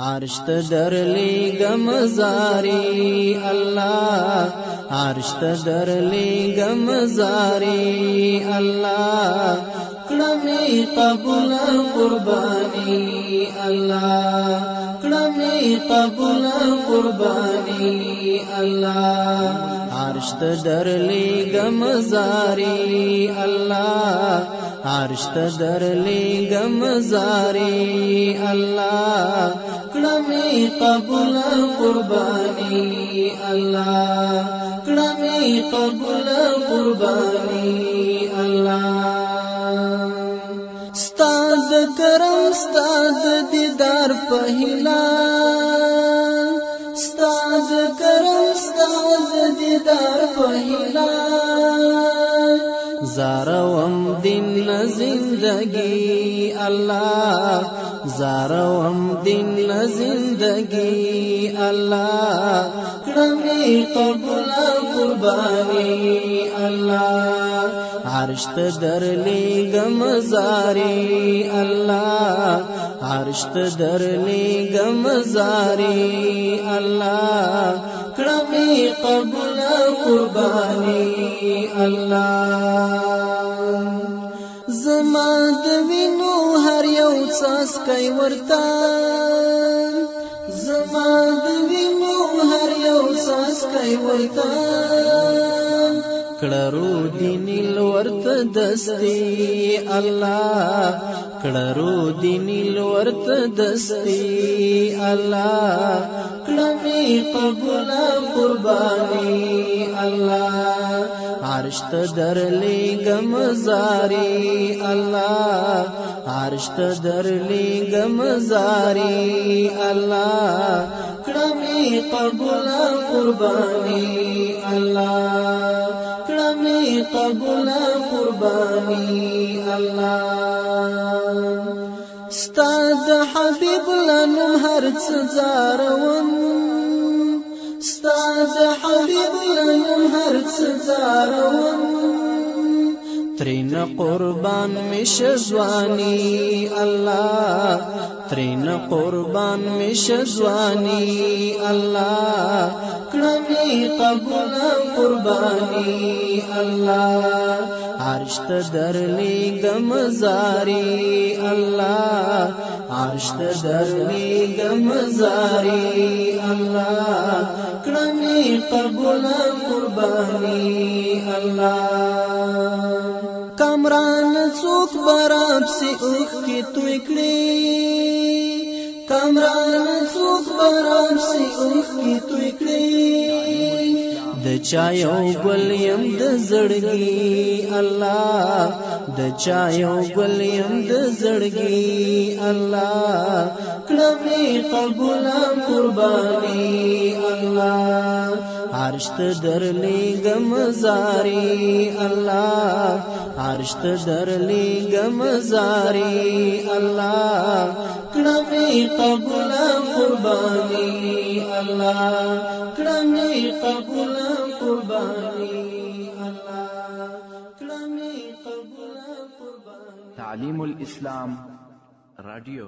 عرش ته درلیږم زاري الله، عرش ته درلیږم زاري الله، کړه مې قبول قرباني الله، کړه مې قبول قرباني الله، عرش ته درلیږم زاري الله، عرش ته درلیږم زاري الله، کړه مې قبول قرباني الله، کړه مې قبول قرباني الله. ستاد کرم ستاد دیدار په هلال، ستاد کرم ستاد دیدار په هلال، زاروم دین زندگی الله، زاروم دین زندگی الله، کړه مې قبول قرباني الله، عرش ته درلیږم زاري الله، عرش ته درلیږم زاري الله، کړه مې قبول قرباني الله. زما د وینو هر یو څاڅکی ورته، زما د وینو هر یو څاڅکی ورته، کړه رو دین ورته دستي الله، کړه رو دین ورته دستي الله، کړه مې قبول قرباني الله، عرش ته درلیږم زاري الله، عرش ته درلیږم زاري الله، کړه مې قبول قرباني الله، کړه مې قبول قرباني الله. ستا د حبیب لنوم هر څه زاروم، ستا د حبیب لنوم هر څه زاروم، ترین قربان مش ځواني الله، ترین قربان مش ځواني الله، کړه مې قبول قرباني الله، عرش ته درلیږم زاري الله، عرش ته درلیږم زاري الله، کړه مې قبول قرباني الله. کامران څوک براب سي اوخ کی توی کړی، کامران څوک براب سي اوخ کی توی کړی، د چا یو ګل یم د زړګي الله، د چا یو ګل یم د زړګي الله، کړه مې قبول قرباني الله، عرش ته درلیږم زاري الله، عرش ته درلیږم زاري الله، کړه مې قبول قرباني الله، کړه مې قبول قرباني الله، کړه مې قبول قرباني. تعلیم الاسلام رادیو.